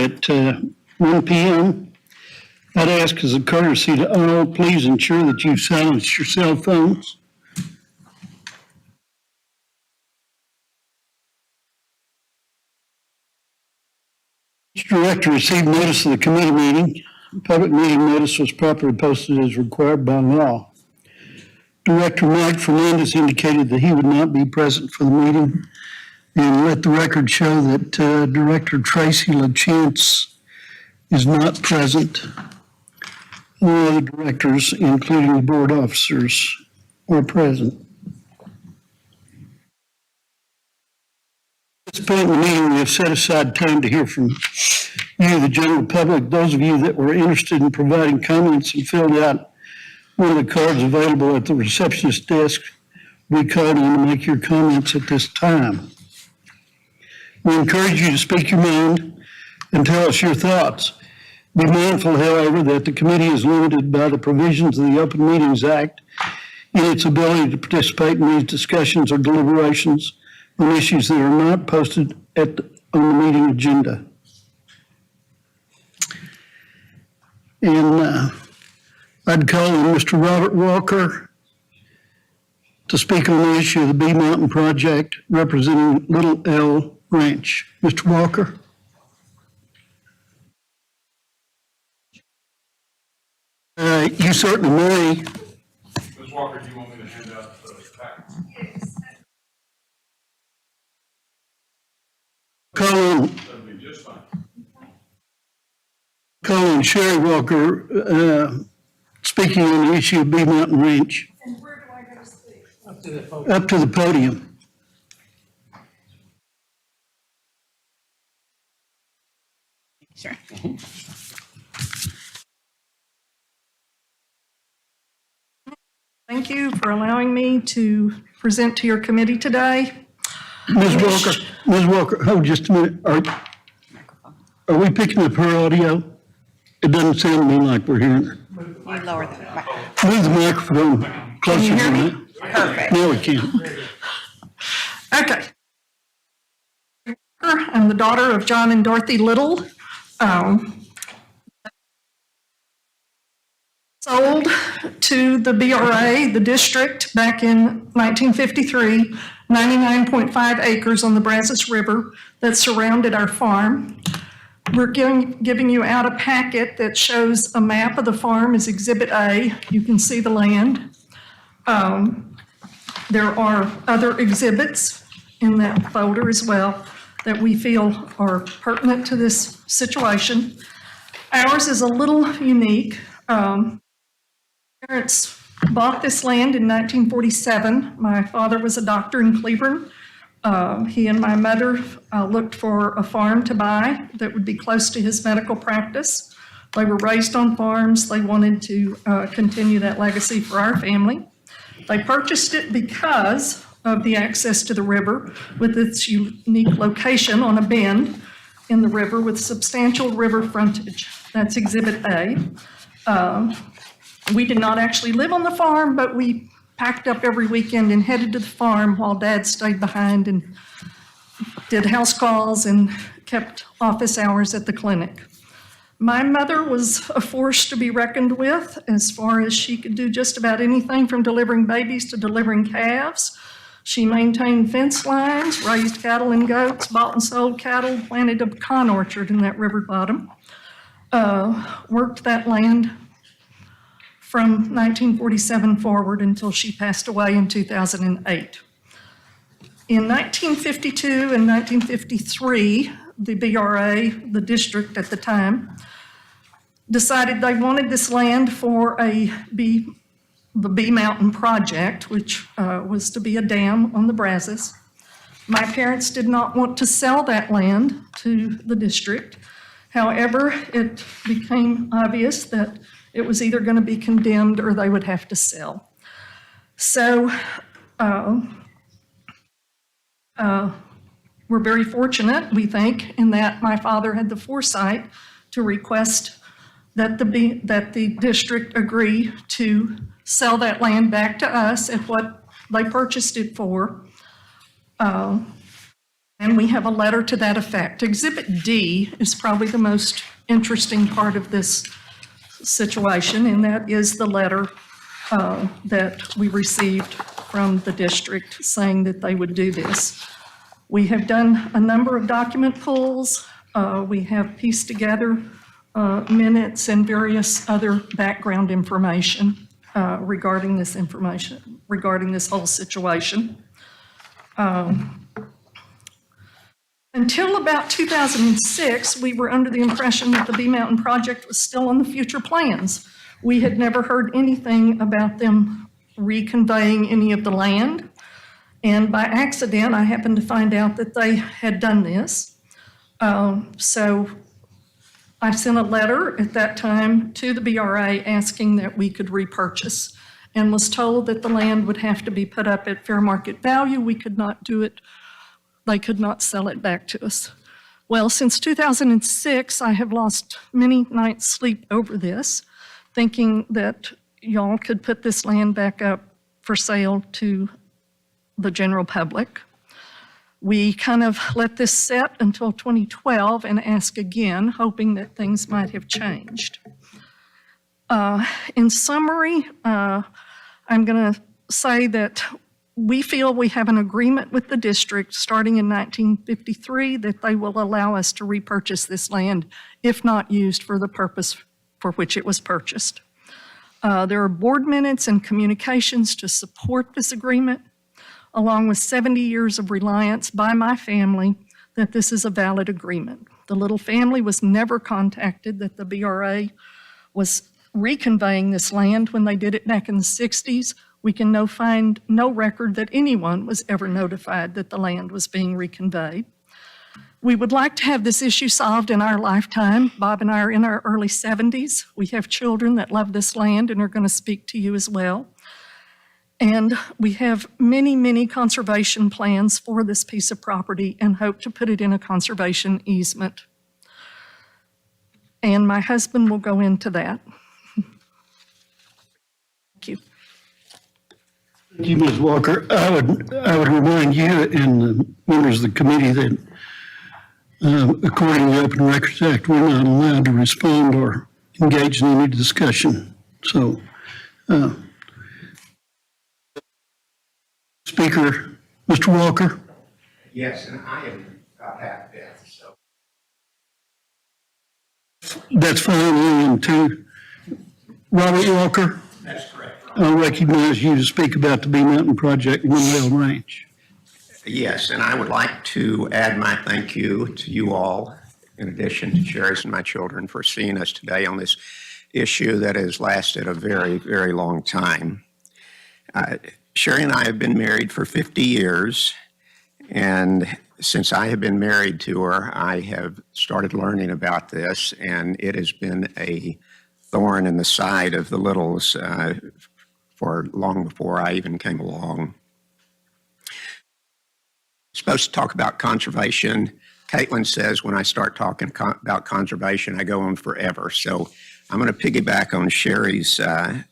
at 1 p.m. I'd ask as a courtesy to all, please ensure that you silence your cell phones. Each director received notice of the committee meeting. Public meeting notice was properly posted as required by law. Director Mike Fernandez indicated that he would not be present for the meeting, and let the record show that Director Tracy LaChance is not present. All other directors, including the board officers, are present. At this point in the meeting, we have set aside time to hear from you, the general public. Those of you that were interested in providing comments and filled out one of the cards available at the receptionist desk, we called on to make your comments at this time. We encourage you to speak your mind and tell us your thoughts. Be mindful, however, that the committee is limited by the provisions of the Open Meetings Act in its ability to participate in these discussions or deliberations on issues that are not posted on the meeting agenda. And I'd call on Mr. Robert Walker to speak on the issue of the Bee Mountain Project representing Little L Ranch. Mr. Walker. You certainly may. Ms. Walker, do you want me to hand out the packets? Yes. That'd be just fine. Call on Sherry Walker speaking on the issue of Bee Mountain Ranch. And where do I go to speak? Up to the podium. Sure. Thank you for allowing me to present to your committee today. Ms. Walker, hold just a minute. Are we picking up her audio? It doesn't sound to me like we're hearing her. You lower the microphone. Move the microphone closer to hear me? me. Perfect. Now we can. Okay. I'm the daughter of John and Dorothy Little. Sold to the BRA, the district, back in 1953, 99.5 acres on the Brazos River that surrounded our farm. We're giving you out a packet that shows a map of the farm as Exhibit A. You can see the land. There are other exhibits in that folder as well that we feel are pertinent to this situation. Ours is a little unique. Parents bought this land in 1947. My father was a doctor in Cleburne. He and my mother looked for a farm to buy that would be close to his medical practice. They were raised on farms. They wanted to continue that legacy for our family. They purchased it because of the access to the river with its unique location on a bend in the river with substantial river frontage. That's Exhibit A. We did not actually live on the farm, but we packed up every weekend and headed to the farm while Dad stayed behind and did house calls and kept office hours at the clinic. My mother was a force to be reckoned with as far as she could do just about anything from delivering babies to delivering calves. She maintained fence lines, raised cattle and goats, bought and sold cattle, planted a pecan orchard in that river bottom, worked that land from 1947 forward until she passed away in 2008. In 1952 and 1953, the BRA, the district at the time, decided they wanted this land for the Bee Mountain Project, which was to be a dam on the Brazos. My parents did not want to sell that land to the district. However, it became obvious that it was either going to be condemned or they would have to sell. So we're very fortunate, we think, in that my father had the foresight to request that the district agree to sell that land back to us at what they purchased it for. And we have a letter to that effect. Exhibit D is probably the most interesting part of this situation, and that is the letter that we received from the district saying that they would do this. We have done a number of document pulls. We have pieced together minutes and various other background information regarding this whole situation. Until about 2006, we were under the impression that the Bee Mountain project was still on the future plans. We had never heard anything about them reconveying any of the land. And by accident, I happened to find out that they had done this. So I sent a letter at that time to the BRA asking that we could repurchase, and was told that the land would have to be put up at fair market value. We could not do it. They could not sell it back to us. Well, since 2006, I have lost many nights' sleep over this, thinking that y'all could put this land back up for sale to the general public. We kind of let this sit until 2012 and ask again, hoping that things might have changed. In summary, I'm going to say that we feel we have an agreement with the district starting in 1953 that they will allow us to repurchase this land if not used for the purpose for which it was purchased. There are board minutes and communications to support this agreement, along with 70 years of reliance by my family that this is a valid agreement. The Little family was never contacted that the BRA was reconveying this land when they did it back in the 60s. We can find no record that anyone was ever notified that the land was being reconveyed. We would like to have this issue solved in our lifetime. Bob and I are in our early 70s. We have children that love this land and are going to speak to you as well. And we have many, many conservation plans for this piece of property and hope to put it in a conservation easement. And my husband will go into that. Thank you. Thank you, Ms. Walker. I would remind you and the members of the committee that according to the Open Records Act, we're not allowed to respond or engage in any discussion. So, Speaker, Mr. Walker? Yes, and I am half deaf, so. That's fine, I am too. Robert Walker? That's correct. I'll recognize you to speak about the Bee Mountain Project One Rail Range. Yes, and I would like to add my thank you to you all, in addition to Sherry's and my children, for seeing us today on this issue that has lasted a very, very long time. Sherry and I have been married for 50 years, and since I have been married to her, I have started learning about this, and it has been a thorn in the side of the Littles for long before I even came along. Supposed to talk about conservation. Caitlin says when I start talking about conservation, I go on forever. So I'm going to piggyback on Sherry's just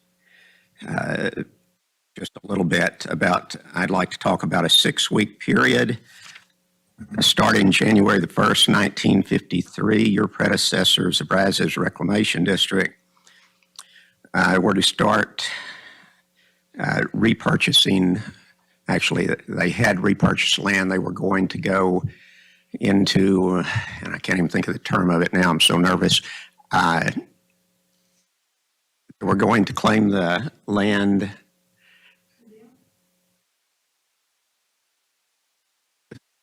a little bit about, I'd like to talk about a 6-week period starting January the 1st, 1953. Your predecessors, the Brazos Reclamation District, were to start repurchasing. Actually, they had repurchased land. They were going to go into, and I can't even think of the term of it now, I'm so nervous. We're going to claim the land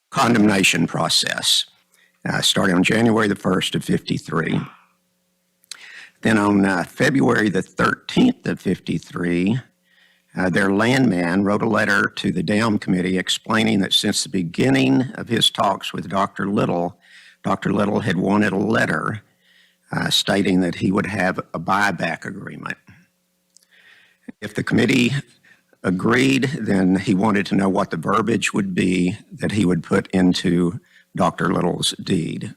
condemnation process, starting on January the 1st of 53. Then on February the 13th of 53, their landman wrote a letter to the Dam Committee explaining that since the beginning of his talks with Dr. Little had wanted a letter stating that he would have a buyback agreement. If the committee agreed, then he wanted to know what the verbiage would be that he would put into Dr. Little's deed.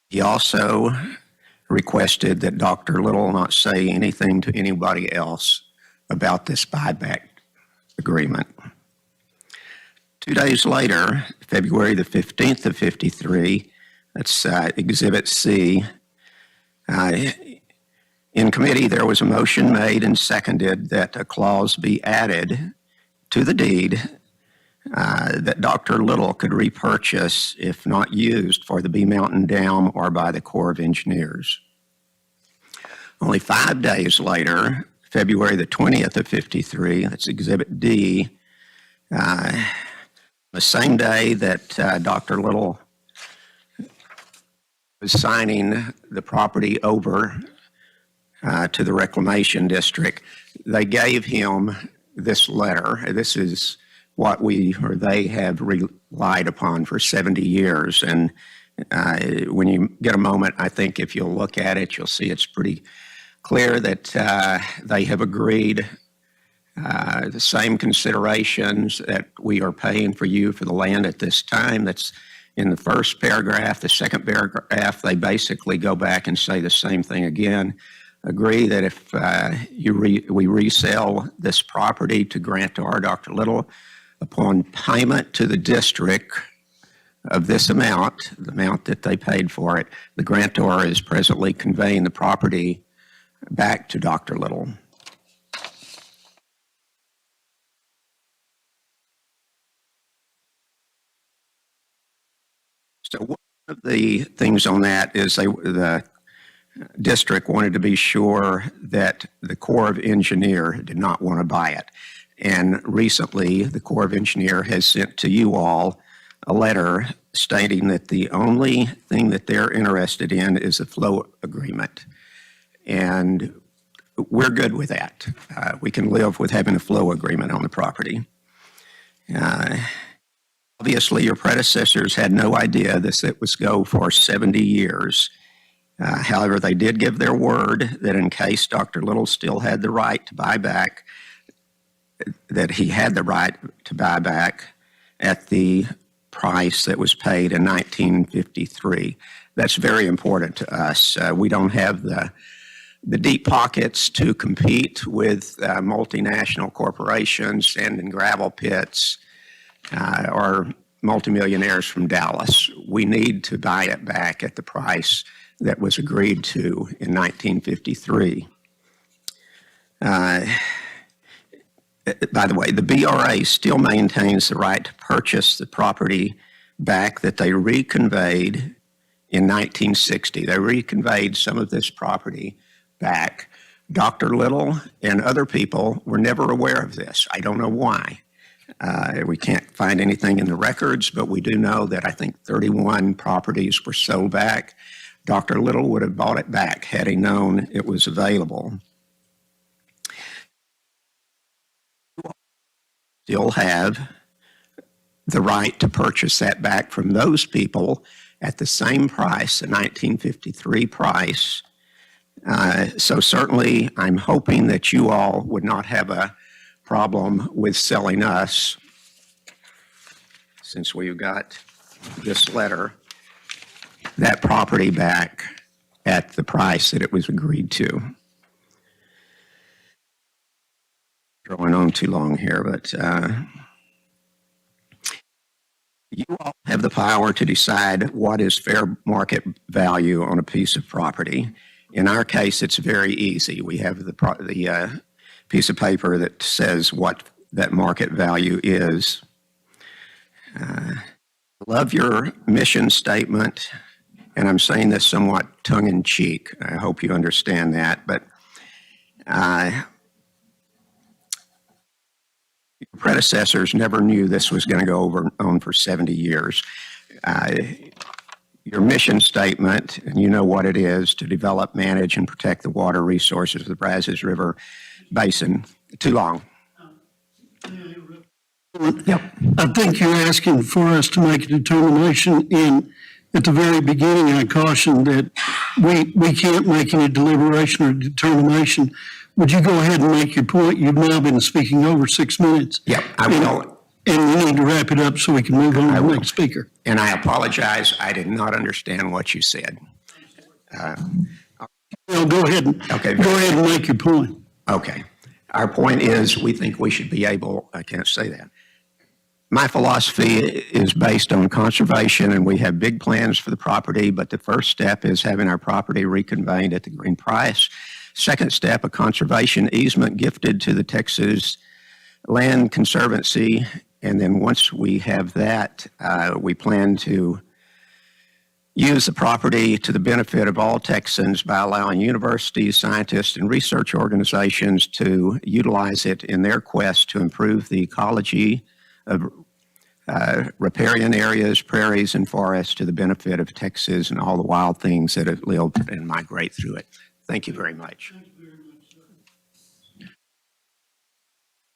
He also requested that Dr. Little not say anything to anybody else about this buyback agreement. 2 days later, February the 15th of 53, that's Exhibit C. In committee, there was a motion made and seconded that a clause be added to the deed that Dr. Little could repurchase if not used for the Bee Mountain Dam or by the Corps of Engineers. Only 5 days later, February the 20th of 53, that's Exhibit D, the same day that Dr. Little was signing the property over to the Reclamation District, they gave him this letter. This is what they have relied upon for 70 years. And when you get a moment, I think if you'll look at it, you'll see it's pretty clear that they have agreed the same considerations that we are paying for you for the land at this time. That's in the first paragraph. The second paragraph, they basically go back and say the same thing again. Agree that if we resell this property to grantor Dr. Little, upon payment to the district of this amount, the amount that they paid for it, the grantor is presently conveying the property back to Dr. Little. So one of the things on that is the district wanted to be sure that the Corps of Engineers did not want to buy it. And recently, the Corps of Engineers has sent to you all a letter stating that the only thing that they're interested in is a flow agreement. And we're good with that. We can live with having a flow agreement on the property. Obviously, your predecessors had no idea it was go for 70 years. However, they did give their word that in case Dr. Little still had the right to buy back, that he had the right to buy back at the price that was paid in 1953. That's very important to us. We don't have the deep pockets to compete with multinational corporations, sand and gravel pits, or multimillionaires from Dallas. We need to buy it back at the price that was agreed to in 1953. By the way, the BRA still maintains the right to purchase the property back that they reconveyed in 1960. They reconveyed some of this property back. Dr. Little and other people were never aware of this. I don't know why. We can't find anything in the records, but we do know that I think 31 properties were sold back. Dr. Little would have bought it back had he known it was available. Still have the right to purchase that back from those people at the same price, the 1953 price. So certainly I'm hoping that you all would not have a problem with selling us, since we've got this letter, that property back at the price that it was agreed to. Going on too long here, but you all have the power to decide what is fair market value on a piece of property. In our case, it's very easy. We have the piece of paper that says what that market value is. Love your mission statement, and I'm saying this somewhat tongue-in-cheek. I hope you understand that, but your predecessors never knew this was going to go on for 70 years. Your mission statement, and you know what it is, to develop, manage, and protect the water resources of the Brazos River Basin. Too long. Yep. I think you're asking for us to make a determination, and at the very beginning, I cautioned that we can't make any deliberation or determination. Would you go ahead and make your point? You've now been speaking over 6 minutes. Yep, I will. And we need to wrap it up so we can move on to the next speaker. And I apologize, I did not understand what you said. Well, go ahead and make your point. Okay. Our point is, we think we should be able, I can't say that. My philosophy is based on conservation, and we have big plans for the property, but the first step is having our property reconveyed at the green price. Second step, a conservation easement gifted to the Texas Land Conservancy. And then once we have that, we plan to use the property to the benefit of all Texans by allowing universities, scientists, and research organizations to utilize it in their quest to improve the ecology of riparian areas, prairies, and forests to the benefit of Texas and all the wild things that have lived and migrate through it. Thank you very much.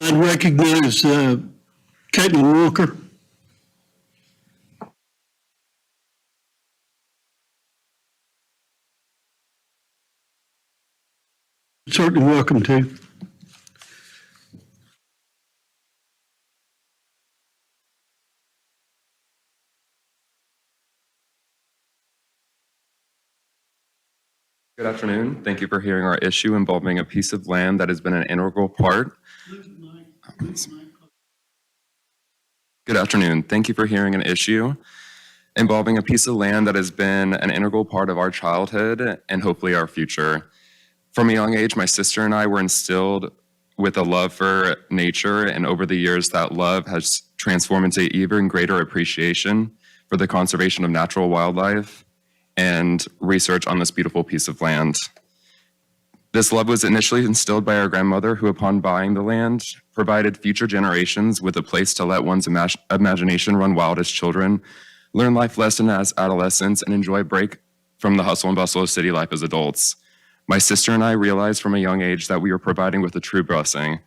I'd recognize Caitlin Walker. Certainly welcome to. Good afternoon. Thank you for hearing our issue involving a piece of land that has been an integral part. Good afternoon. Thank you for hearing an issue involving a piece of land that has been an integral part of our childhood and hopefully our future. From a young age, my sister and I were instilled with a love for nature, and over the years, that love has transformed into even greater appreciation for the conservation of natural wildlife and research on this beautiful piece of land. This love was initially instilled by our grandmother, who upon buying the land, provided future generations with a place to let one's imagination run wild as children, learn life lessons as adolescents, and enjoy a break from the hustle and bustle of city life as adults. My sister and I realized from a young age that we were providing with a true blessing,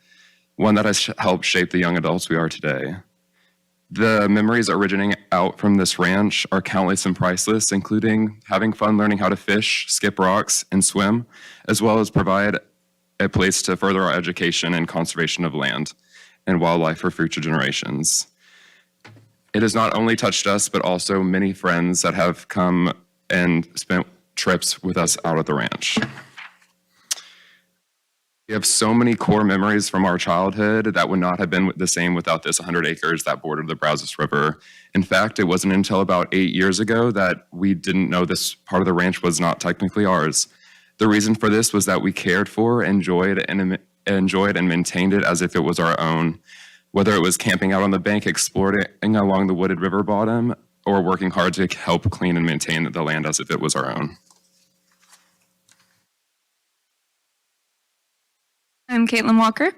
one that has helped shape the young adults we are today. The memories originating out from this ranch are countless and priceless, including having fun learning how to fish, skip rocks, and swim, as well as provide a place to further our education and conservation of land and wildlife for future generations. It has not only touched us, but also many friends that have come and spent trips with us out at the ranch. We have so many core memories from our childhood that would not have been the same without this 100 acres that bordered the Brazos River. In fact, it wasn't until about 8 years ago that we didn't know this part of the ranch was not technically ours. The reason for this was that we cared for, enjoyed, and maintained it as if it was our own. Whether it was camping out on the bank, exploring along the wooded river bottom, or working hard to help clean and maintain the land as if it was our own. I'm Caitlin Walker.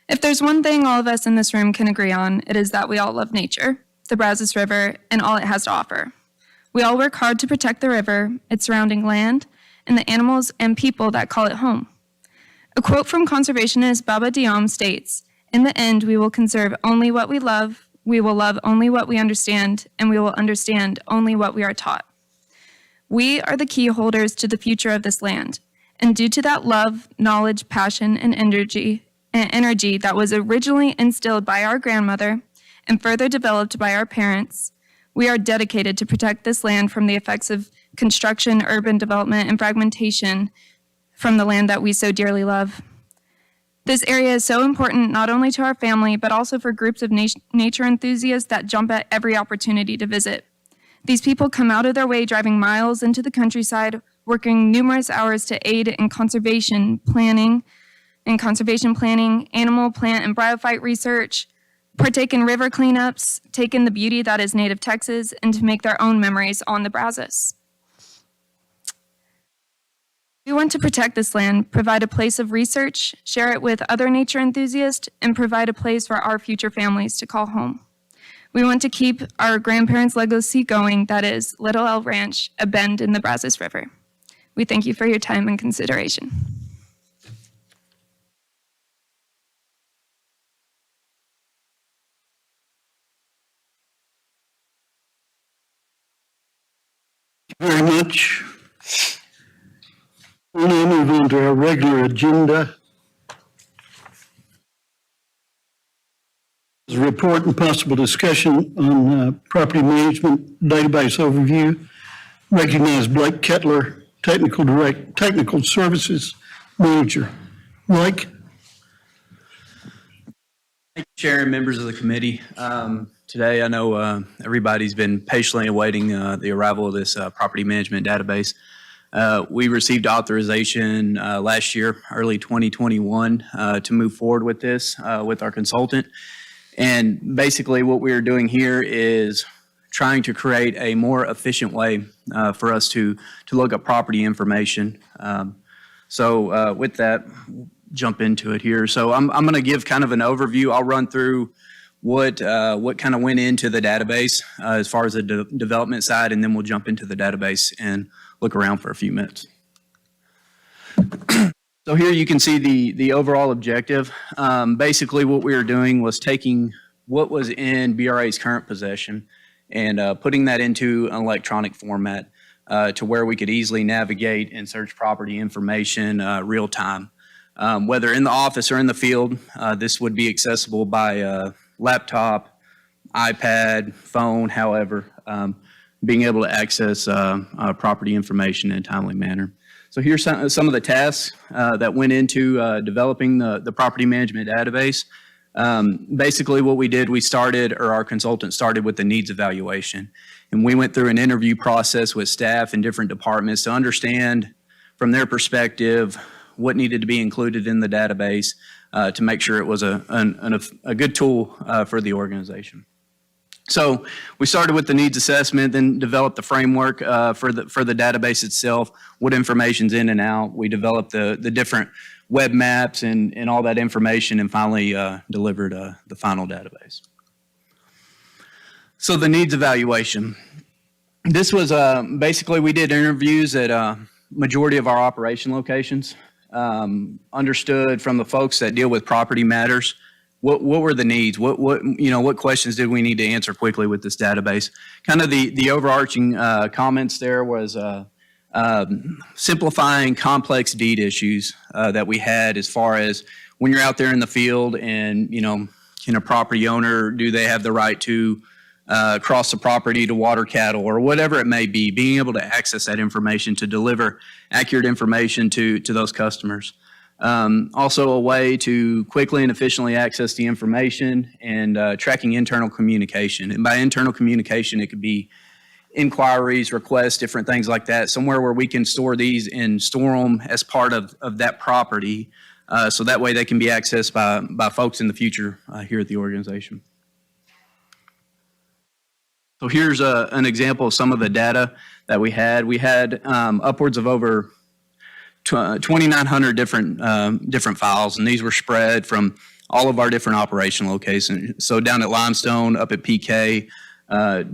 If there's one thing all of us in this room can agree on, it is that we all love nature, the Brazos River, and all it has to offer. We all work hard to protect the river, its surrounding land, and the animals and people that call it home. A quote from conservationist Baba Diom states, "In the end, we will conserve only what we love love only what we understand, and we will understand only what we are taught." We are the key holders to the future of this land. And due to that love, knowledge, passion, and energy that was originally instilled by our grandmother and further developed by our parents, we are dedicated to protect this land from the effects of construction, urban development, and fragmentation from the land that we so dearly love. This area is so important not only to our family, but also for groups of nature enthusiasts that jump at every opportunity to visit. These people come out of their way driving miles into the countryside, working numerous hours to aid in conservation planning, animal, plant, and bryophyte research, partake in river cleanups, take in the beauty that is native Texas, and to make their own memories on the Brazos. We want to protect this land, provide a place of research, share it with other nature enthusiasts, and provide a place for our future families to call home. We want to keep our grandparents' legacy going, that is, Little L Ranch, a bend in the Brazos River. We thank you for your time and consideration. Thank you very much. We'll now move on to our regular agenda. There's a report and possible discussion on property management database overview. Recognize Blake Kettler, Technical Services Manager. Blake? Thank you, Chair, members of the committee, today I know everybody's been patiently awaiting the arrival of this property management database. We received authorization last year, early 2021, to move forward with this with our consultant. And basically what we're doing here is trying to create a more efficient way for us to look at property information. So with that, jump into it here. So I'm going to give kind of an overview. I'll run through what kind of went into the database as far as the development side, and then we'll jump into the database and look around for a few minutes. So here you can see the overall objective. Basically what we were doing was taking what was in BRA's current possession and putting that into an electronic format to where we could easily navigate and search property information real time. Whether in the office or in the field, this would be accessible by laptop, iPad, phone, however, being able to access property information in a timely manner. So here's some of the tasks that went into developing the property management database. Basically what we did, our consultant started with the needs evaluation. And we went through an interview process with staff in different departments to understand from their perspective what needed to be included in the database to make sure it was a good tool for the organization. So we started with the needs assessment, then developed the framework for the database itself, what information's in and out. We developed the different web maps and all that information, and finally delivered the final database. So the needs evaluation. This was basically, we did interviews at majority of our operation locations. Understood from the folks that deal with property matters, what were the needs? What questions did we need to answer quickly with this database? Kind of the overarching comments there was simplifying complex deed issues that we had as far as when you're out there in the field and, can a property owner, do they have the right to cross the property to water cattle or whatever it may be, being able to access that information to deliver accurate information to those customers. Also a way to quickly and efficiently access the information and tracking internal communication. And by internal communication, it could be inquiries, requests, different things like that, somewhere where we can store these and store them as part of that property. So that way they can be accessed by folks in the future here at the organization. So here's an example of some of the data that we had. We had upwards of over 2,900 different files, and these were spread from all of our different operation locations. So down at Limestone, up at PK,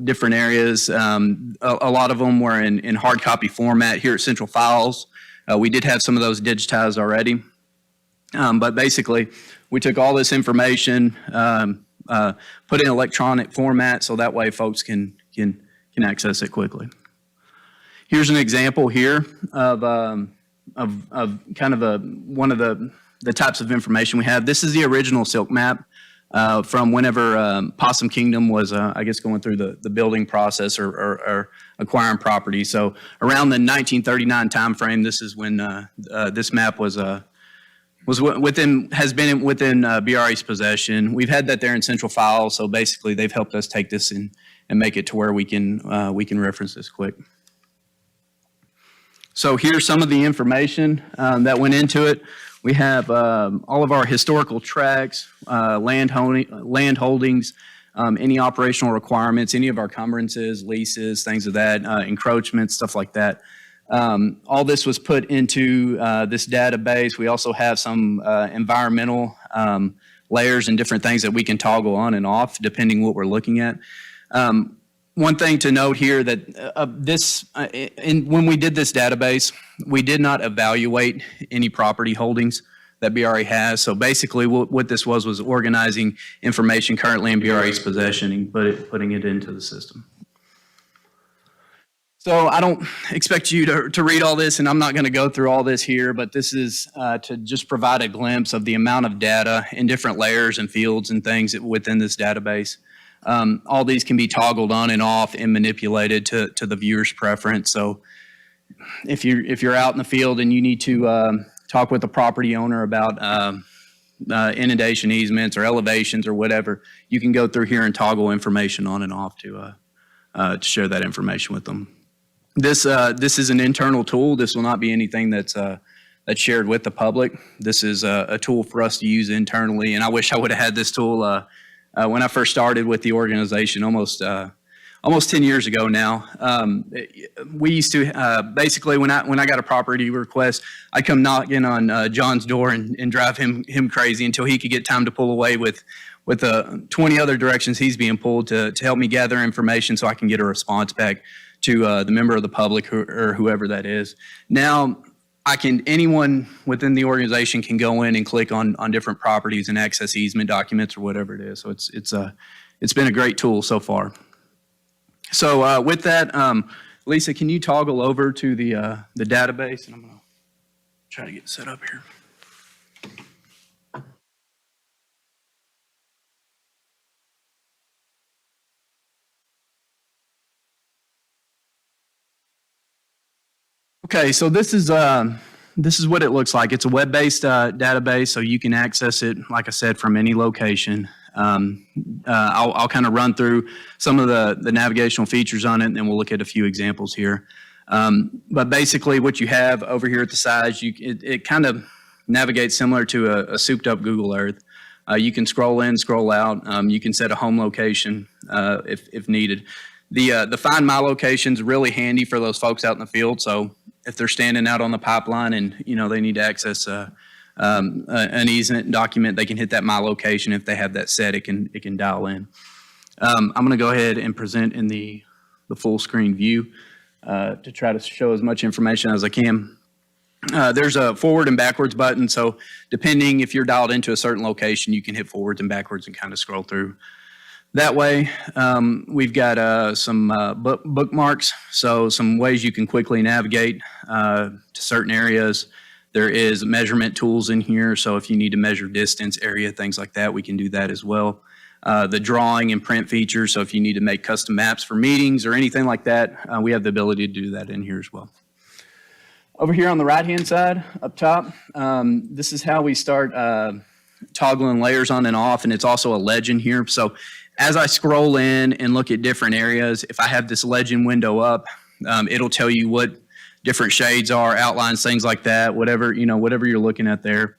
different areas. A lot of them were in hard copy format. Here at Central Files, we did have some of those digitized already. But basically, we took all this information, put in electronic format so that way folks can access it quickly. Here's an example here of kind of one of the types of information we have. This is the original silk map from whenever Possum Kingdom was, I guess, going through the building process or acquiring property. So around the 1939 timeframe, this is when this map has been within BRA's possession. We've had that there in Central Files, so basically they've helped us take this and make it to where we can reference this quick. So here's some of the information that went into it. We have all of our historical tracts, land holdings, any operational requirements, any of our encumbrances, leases, things of that, encroachments, stuff like that. All this was put into this database. We also have some environmental layers and different things that we can toggle on and off depending what we're looking at. One thing to note here that when we did this database, we did not evaluate any property holdings that BRA has. So basically what this was organizing information currently in BRA's possession and putting it into the system. So I don't expect you to read all this, and I'm not going to go through all this here, but this is to just provide a glimpse of the amount of data in different layers and fields and things within this database. All these can be toggled on and off and manipulated to the viewer's preference. So if you're out in the field and you need to talk with the property owner about inundation easements or elevations or whatever, you can go through here and toggle information on and off to share that information with them. This is an internal tool. This will not be anything that's shared with the public. This is a tool for us to use internally, and I wish I would have had this tool when I first started with the organization almost 10 years ago now. We used to basically when I got a property request, I'd come knocking on John's door and drive him crazy until he could get time to pull away with 20 other directions he's being pulled to help me gather information so I can get a response back to the member of the public or whoever that is. Now, anyone within the organization can go in and click on different properties and access easement documents or whatever it is. So it's been a great tool so far. So with that, Lisa, can you toggle over to the database? And I'm going to try to get set up here. Okay, so this is what it looks like. It's a web-based database, so you can access it, like I said, from any location. I'll kind of run through some of the navigational features on it, and then we'll look at a few examples here. But basically, what you have over here at the sides, it kind of navigates similar to a souped-up Google Earth. You can scroll in, scroll out. You can set a home location if needed. The Find My Location is really handy for those folks out in the field. So if they're standing out on the pipeline and they need to access an easement document, they can hit that My Location. If they have that set, it can dial in. I'm going to go ahead and present in the full screen view to try to show as much information as I can. There's a forward and backwards button. So depending if you're dialed into a certain location, you can hit forwards and backwards and kind of scroll through. That way, we've got some bookmarks, so some ways you can quickly navigate to certain areas. There is measurement tools in here, so if you need to measure distance, area, things like that, we can do that as well. The drawing and print features, so if you need to make custom maps for meetings or anything like that, we have the ability to do that in here as well. Over here on the right-hand side, up top, this is how we start toggling layers on and off, and it's also a legend here. So as I scroll in and look at different areas, if I have this legend window up, it'll tell you what different shades are, outlines, things like that, whatever you're looking at there.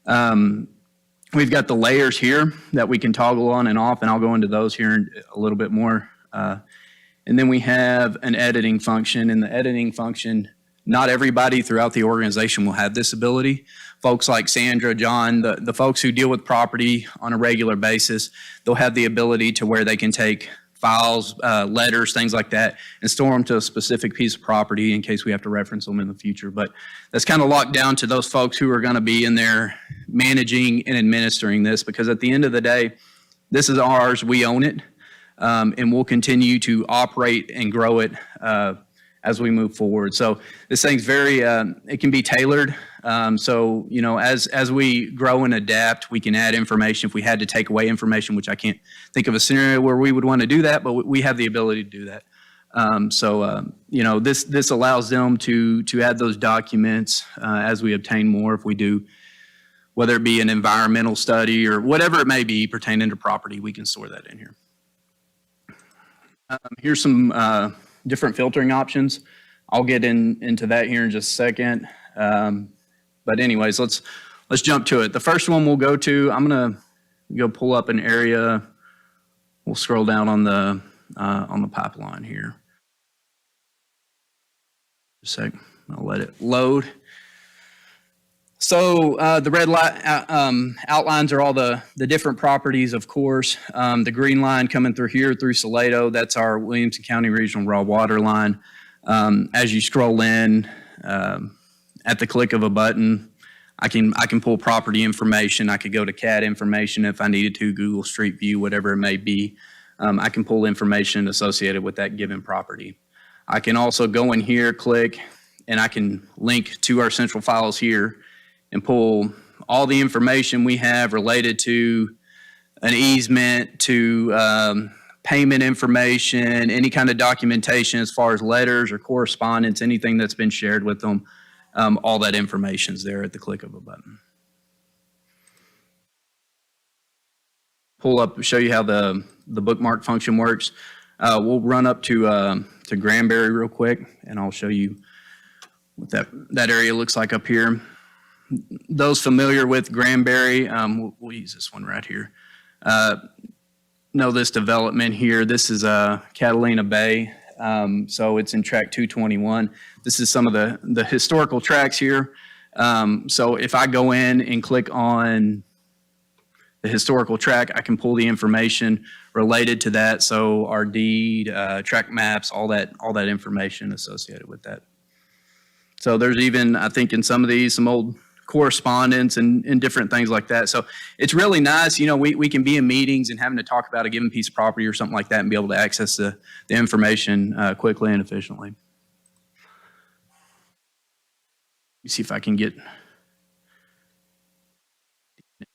We've got the layers here that we can toggle on and off, and I'll go into those here in a little bit more. And then we have an editing function, and the editing function, not everybody throughout the organization will have this ability. Folks like Sandra, John, the folks who deal with property on a regular basis, they'll have the ability to where they can take files, letters, things like that, and store them to a specific piece of property in case we have to reference them in the future. But that's kind of locked down to those folks who are going to be in there managing and administering this, because at the end of the day, this is ours, we own it, and we'll continue to operate and grow it as we move forward. So this thing's very, it can be tailored. So, as we grow and adapt, we can add information. If we had to take away information, which I can't think of a scenario where we would want to do that, but we have the ability to do that. This allows them to add those documents as we obtain more. If we do, whether it be an environmental study or whatever it may be pertaining to property, we can store that in here. Here's some different filtering options. I'll get into that here in just a second. But anyways, let's jump to it. The first one we'll go to, I'm gonna go pull up an area. We'll scroll down on the pipeline here. Just a sec, I'll let it load. So the red outlines are all the different properties, of course. The green line coming through here through Salado, that's our Williamson County Regional Raw Water Line. As you scroll in, at the click of a button, I can pull property information. I could go to CAD information if I needed to, Google Street View, whatever it may be. I can pull information associated with that given property. I can also go in here, click, and I can link to our central files here and pull all the information we have related to an easement, to payment information, any kind of documentation as far as letters or correspondence, anything that's been shared with them. All that information's there at the click of a button. pull up, show you how the bookmark function works. We'll run up to Granbury real quick, and I'll show you what that area looks like up here. Those familiar with Granbury, we'll use this one right here. Know this development here. This is Catalina Bay. So it's in track 221. This is some of the historical tracks here. So if I go in and click on the historical track, I can pull the information related to that. So our deed, track maps, all that information associated with that. So there's even, I think in some of these, some old correspondence and different things like that. So it's really nice. You know, we can be in meetings and having to talk about a given piece of property or something like that and be able to access the information quickly and efficiently. Let me see if I can get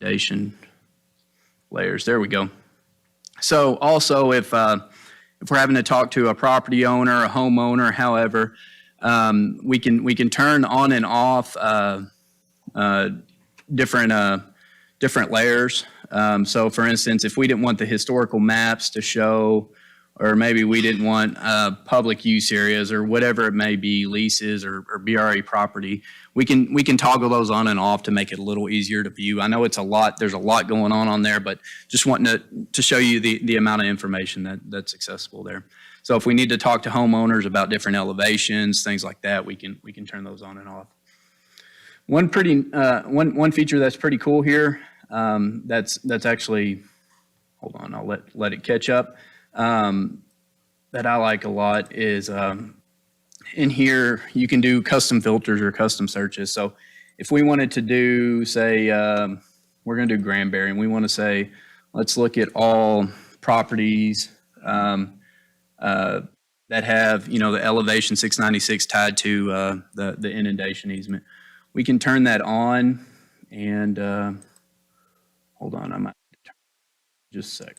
inundation layers. There we go. So also if we're having to talk to a property owner, a homeowner, however, we can turn on and off different layers. So for instance, if we didn't want the historical maps to show, or maybe we didn't want public use areas or whatever it may be, leases or BRA property, we can toggle those on and off to make it a little easier to view. I know it's a lot, there's a lot going on there, but just wanting to show you the amount of information that's accessible there. So if we need to talk to homeowners about different elevations, things like that, we can turn those on and off. One feature that's pretty cool here, that's actually, hold on, I'll let it catch up, that I like a lot is in here you can do custom filters or custom searches. So if we wanted to do, say, we're going to do Granbury, and we want to say, let's look at all properties that have, you know, the elevation 696 tied to the inundation easement. We can turn that on, and hold on, I might just a sec.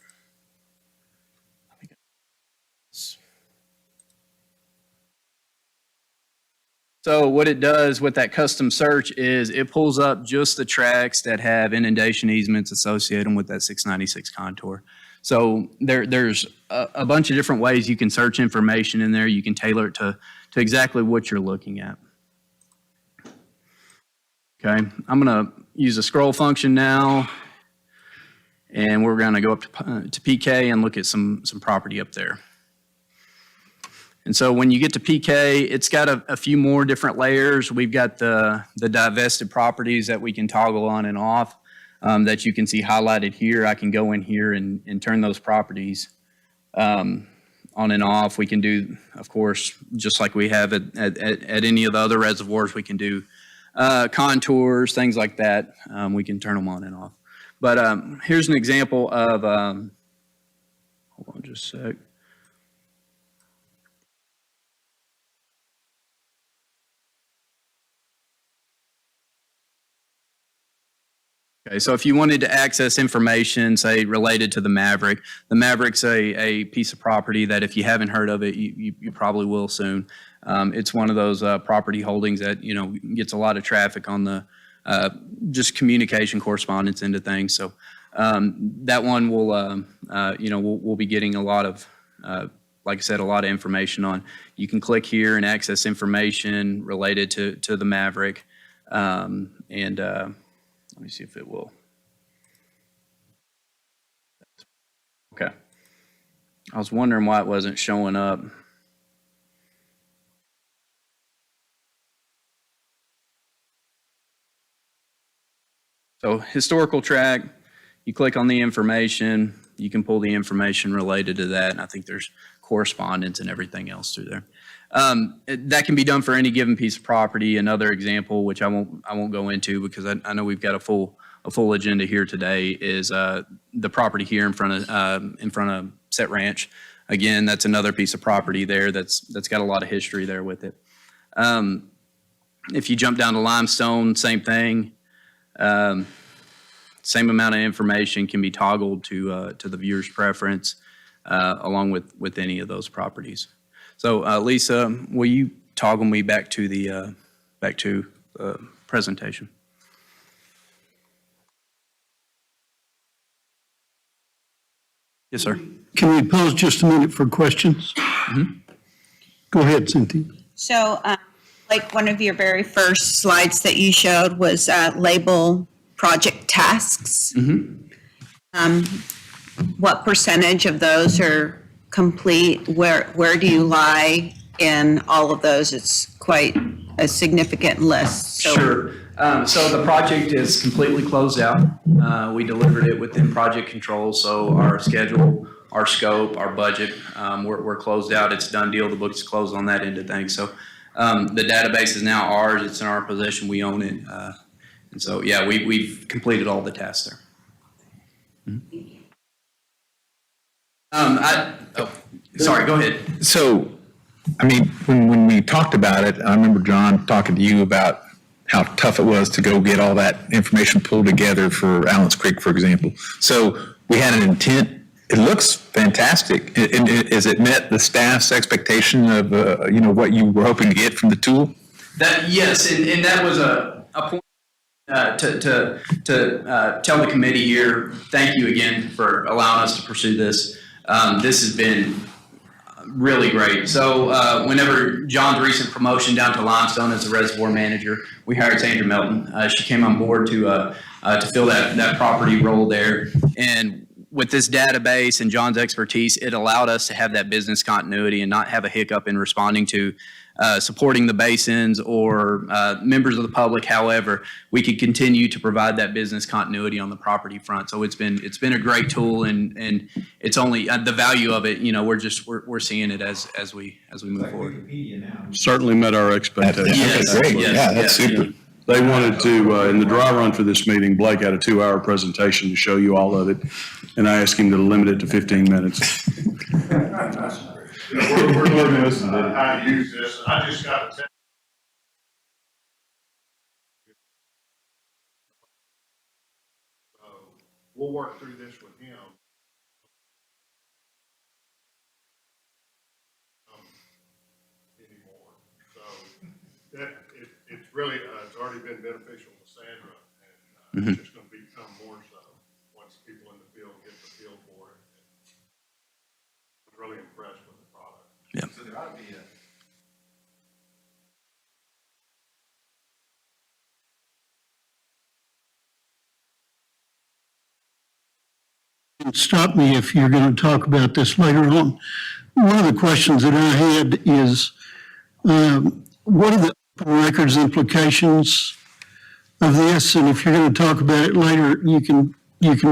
So what it does with that custom search is it pulls up just the tracks that have inundation easements associated with that 696 contour. So there's a bunch of different ways you can search information in there. You can tailor it to exactly what you're looking at. Okay, I'm going to use a scroll function now, and we're going to go up to PK and look at some property up there. And so when you get to PK, it's got a few more different layers. We've got the divested properties that we can toggle on and off that you can see highlighted here. I can go in here and turn those properties on and off. We can do, of course, just like we have at any of the other reservoirs, we can do contours, things like that. We can turn them on and off. But here's an example of, hold on just a sec. Okay, so if you wanted to access information, say, related to the Maveric's a piece of property that if you haven't heard of it, you probably will soon. It's one of those property holdings that, you know, gets a lot of traffic on the just communication correspondence into things. So that one will, you know, we'll be getting a lot of, like I said, a lot of information on. You can click here and access information related to the Maverick. Let me see if it will. Okay. I was wondering why it wasn't showing up. So historical track, you click on the information, you can pull the information related to that, and I think there's correspondence and everything else through there. That can be done for any given piece of property. Another example, which I won't go into because I know we've got a full agenda here today, is the property here in front of Set Ranch. Again, that's another piece of property there that's got a lot of history there with it. If you jump down to Limestone, same thing. Same amount of information can be toggled to the viewer's preference, along with any of those properties. So Lisa, will you toggle me back to the presentation? Yes, sir. Can we pause just a minute for questions? Go ahead, Cynthia. So, like one of your very first slides that you showed was label project tasks. What percentage of those are complete? Where do you lie in all of those? It's quite a significant list. So Sure. So the project is completely closed out. We delivered it within project control, so our schedule, our scope, our budget, we're closed out. It's a done deal. The book's closed on that end of things. So the database is now ours. It's in our possession. We own it. And so, yeah, we've completed all the tasks there. Sorry, go ahead. So, I mean, when we talked about it, I remember John talking to you about how tough it was to go get all that information pulled together for Allen's Creek, for example. So we had an intent. It looks fantastic. Has it met the staff's expectation of, what you were hoping to get from the tool? Yes, and that was a point to tell the committee here, thank you again for allowing us to pursue this. This has been really great. So whenever John's recent promotion down to Limestone as the reservoir manager, we hired Sandra Melton. She came on board to fill that property role there. And with this database and John's expertise, it allowed us to have that business continuity and not have a hiccup in responding to supporting the basins or members of the public. However, we could continue to provide that business continuity on the property front. So it's been a great tool, and it's only the value of it. We're seeing it as we move forward. Certainly met our expectations. Yes, Great. yes, Yeah, that's yes. super. They wanted to, in the dry run for this meeting, Blake had a 2-hour presentation to show you all of it, and I asked him to limit it to 15 minutes. We're looking at how to use this, and I just got to tell you. We'll work through this with him. Anymore. So that, it's really, it's already been beneficial to Sandra, and it's just going to become more so once people in the field get the feel for it. I'm really impressed with the product. Yeah. So there ought to be a. Stop me if you're going to talk about this later on. One of the questions that I had is, what are the open records implications of this? And if you're going to talk about it later, you can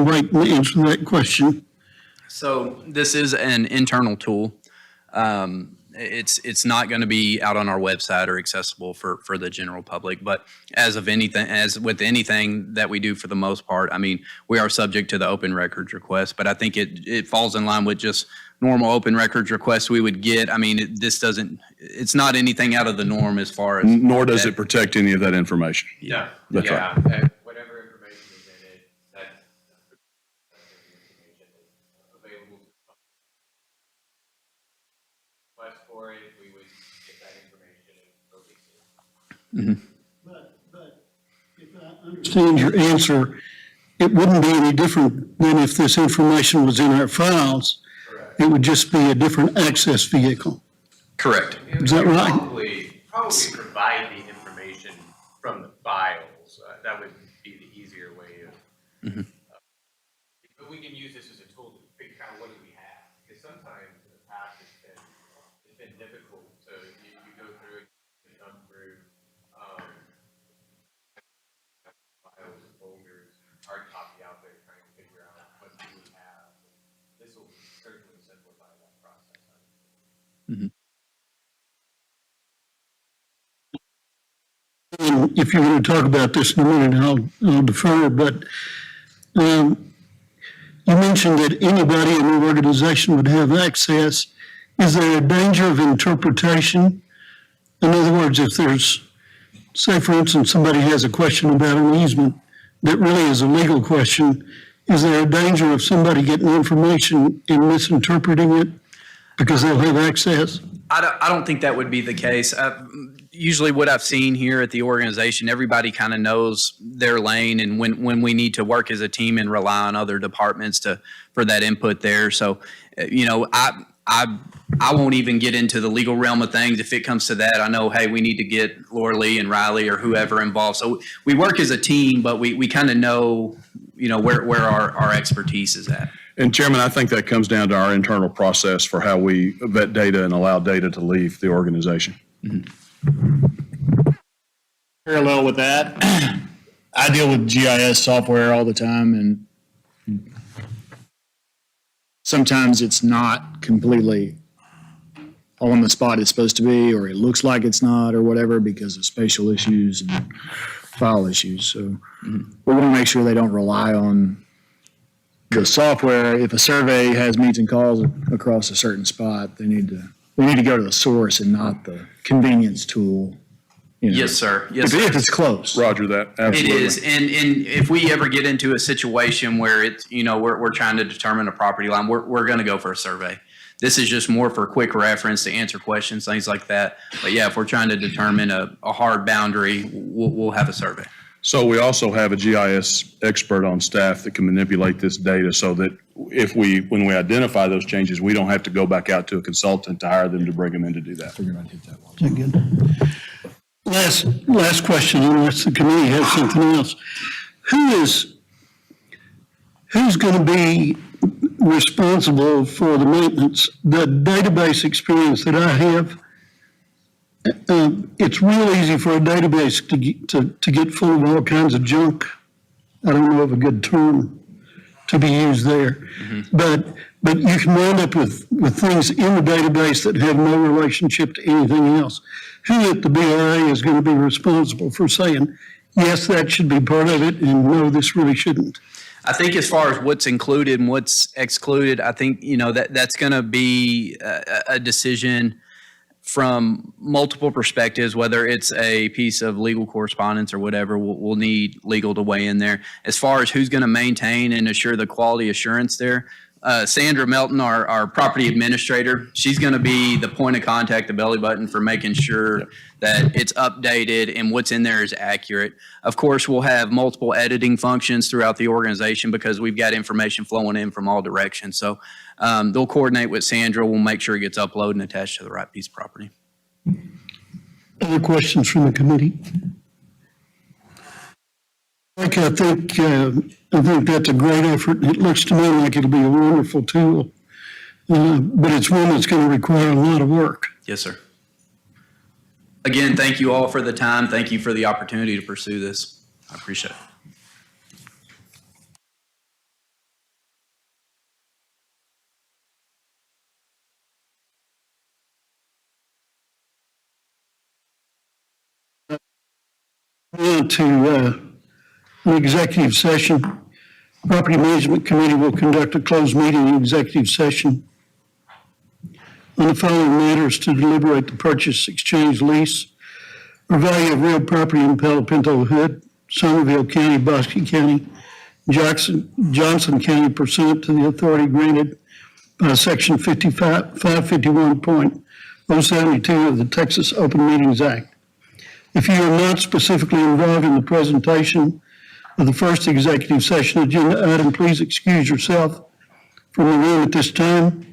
wait and answer that question. So this is an internal tool. It's not going to be out on our website or accessible for the general public. But as with anything that we do, for the most part, I mean, we are subject to the open records request. But I think it falls in line with just normal open records requests we would get. I mean, it's not anything out of the norm as far as. Nor does it protect any of that information. Yeah. That's right. Whatever information is in it, that's information that's available to the public. Request for it, we would get that information and release it. But if I understand your answer, it wouldn't be any different than if this information was in our files. Correct. It would just be a different access vehicle. Correct. Is that right? Probably provide the information from the files. That would be the easier way of. But we can use this as a tool to figure out what do we have. Because sometimes in the past it's been difficult to, you go through it, you come through files and folders, hard copy out there trying to figure out what do we have. This will certainly simplify that process. And if you're going to talk about this in a minute, I'll defer, but you mentioned that anybody in the organization would have access. Is there a danger of interpretation? In other words, if there's, say for instance, somebody has a question about an easement that really is a legal question, is there a danger of somebody getting information and misinterpreting it because they'll have access? I don't think that would be the case. Usually what I've seen here at the organization, everybody kind of knows their lane and when we need to work as a team and rely on other departments for that input there. So, I won't even get into the legal realm of things. If it comes to that, I know, hey, we need to get Laura Lee and Riley or whoever involved. So we work as a team, but we kind of know, where our expertise is at. And Chairman, I think that comes down to our internal process for how we vet data and allow data to leave the organization. Parallel with that, I deal with GIS software all the time, and sometimes it's not completely on the spot it's supposed to be, or it looks like it's not, or whatever, because of spatial issues and file issues. So we want to make sure they don't rely on the software. If a survey has meets and calls across a certain spot, they need to go to the source and not the convenience tool. Yes, sir. Yes, If sir. it's close. Roger that, It absolutely. is, and if we ever get into a situation where it's, we're trying to determine a property line, we're going to go for a survey. This is just more for quick reference to answer questions, things like that. But yeah, if we're trying to determine a hard boundary, we'll have a survey. So we also have a GIS expert on staff that can manipulate this data so that when we identify those changes, we don't have to go back out to a consultant to hire them to bring them in to do that. Is that good? Last question, unless the committee has something else. Who's going to be responsible for the maintenance? The database experience that I have, it's real easy for a database to get full of all kinds of junk. I don't know of a good term to be used there. But you can wind up with things in the database that have no relationship to anything else. Who at the BRA is going to be responsible for saying, yes, that should be part of it, and no, this really shouldn't? I think as far as what's included and what's excluded, I think, that's going to be a decision from multiple perspectives, whether it's a piece of legal correspondence or whatever, we'll need legal to weigh in there. As far as who's going to maintain and assure the quality assurance there, Sandra Melton, our property administrator, she's going to be the point of contact, the belly button for making sure that it's updated and what's in there is accurate. Of course, we'll have multiple editing functions throughout the organization because we've got information flowing in from all directions. So they'll coordinate with Sandra. We'll make sure it gets uploaded and attached to the right piece of property. Other questions from the committee? I think that's a great effort. It looks to me like it'll be a wonderful tool, but it's one that's going to require a lot of work. Yes, sir. Again, thank you all for the time. Thank you for the opportunity to pursue this. I appreciate it. Now to an executive session. Property Management Committee will conduct a closed meeting in executive session on the following matters: to deliberate the purchase, exchange, lease, or value of real property in Palo Pinto Hood, Somerville County, Bosque County, Johnson County pursuant to the authority granted by Section 551.072 of the Texas Open Meetings Act. If you are not specifically involved in the presentation of the first executive session agenda item, please excuse yourself from the room at this time.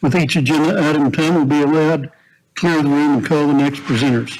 With each agenda item, time will be allowed to clear the room and call the next presenters.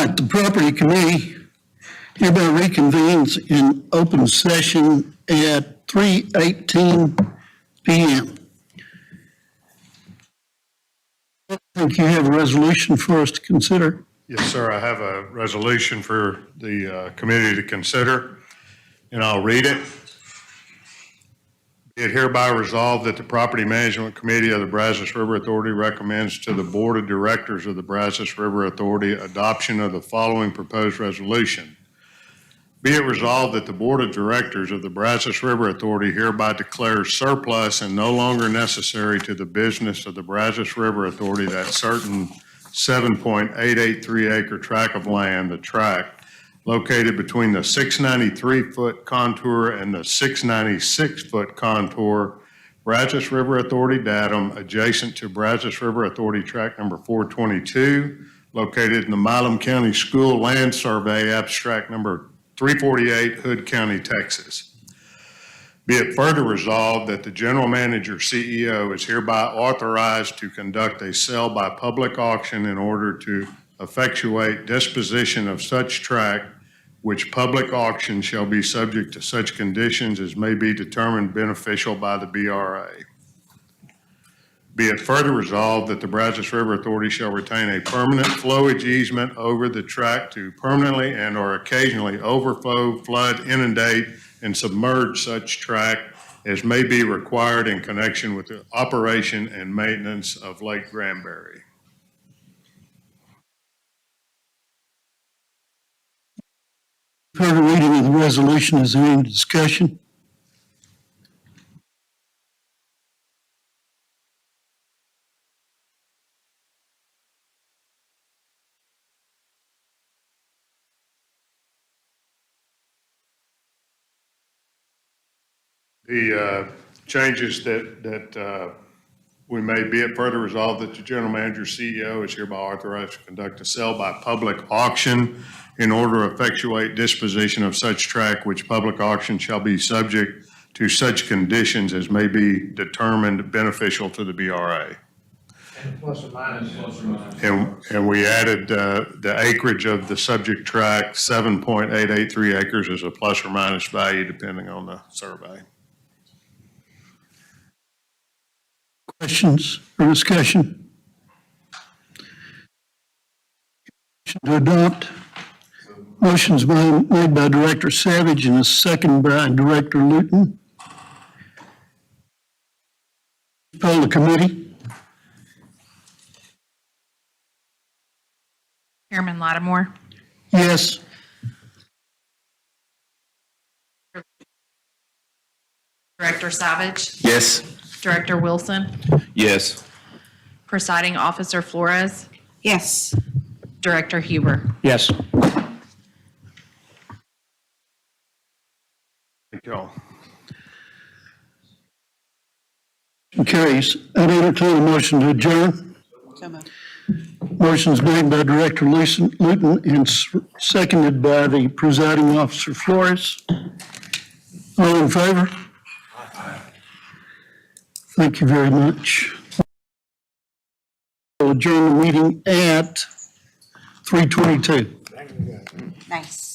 right, the property committee hereby reconvenes in open session at 3:18 PM. I think you have a resolution for us to consider. Yes, sir, I have a resolution for the committee to consider, and I'll read it. Be it hereby resolved that the Property Management Committee of the Brazos River Authority recommends to the Board of Directors of the Brazos River Authority adoption of the following proposed resolution. Be it resolved that the Board of Directors of the Brazos River Authority hereby declares surplus and no longer necessary to the business of the Brazos River Authority that certain 7.883 acre tract of land, the tract, located between the 693-foot contour and the 696-foot contour, Brazos River Authority datum, adjacent to Brazos River Authority tract number 422, located in the Milam County School Land Survey, abstract number 348, Hood County, Texas. Be it further resolved that the general manager, CEO, is hereby authorized to conduct a sale by public auction in order to effectuate disposition of such tract, which public auction shall be subject to such conditions as may be determined beneficial by the BRA. Be it further resolved that the Brazos River Authority shall retain a permanent flowage easement over the tract to permanently and or occasionally overflow, flood, inundate, and submerge such tract as may be required in connection with the operation and maintenance of Lake Granbury. Heard a reading of the resolution. Is there any discussion? The changes that we made, be it further resolved that the general manager, CEO, is hereby authorized to conduct a sale by public auction in order to effectuate disposition of such tract, which public auction shall be subject to such conditions as may be determined beneficial to the BRA. Plus or minus. And we added the acreage of the subject tract, 7.883 acres, as a plus or minus value depending on the survey. Questions or discussion? Motion to adopt. Motion's made by Director Savage and a second by Director Luton. Poll the committee. Chairman Lattimore, Yes. Director Savage, Yes. Director Wilson, Yes. Presiding Officer Flores, Yes. Director Huber. Yes. Thank you all. Carries. I'd entertain a motion to adjourn. So moved. Motion's made by Director Luton and seconded by the presiding officer Flores. All in favor? Thank you very much. We'll adjourn the meeting at 3:22. Nice.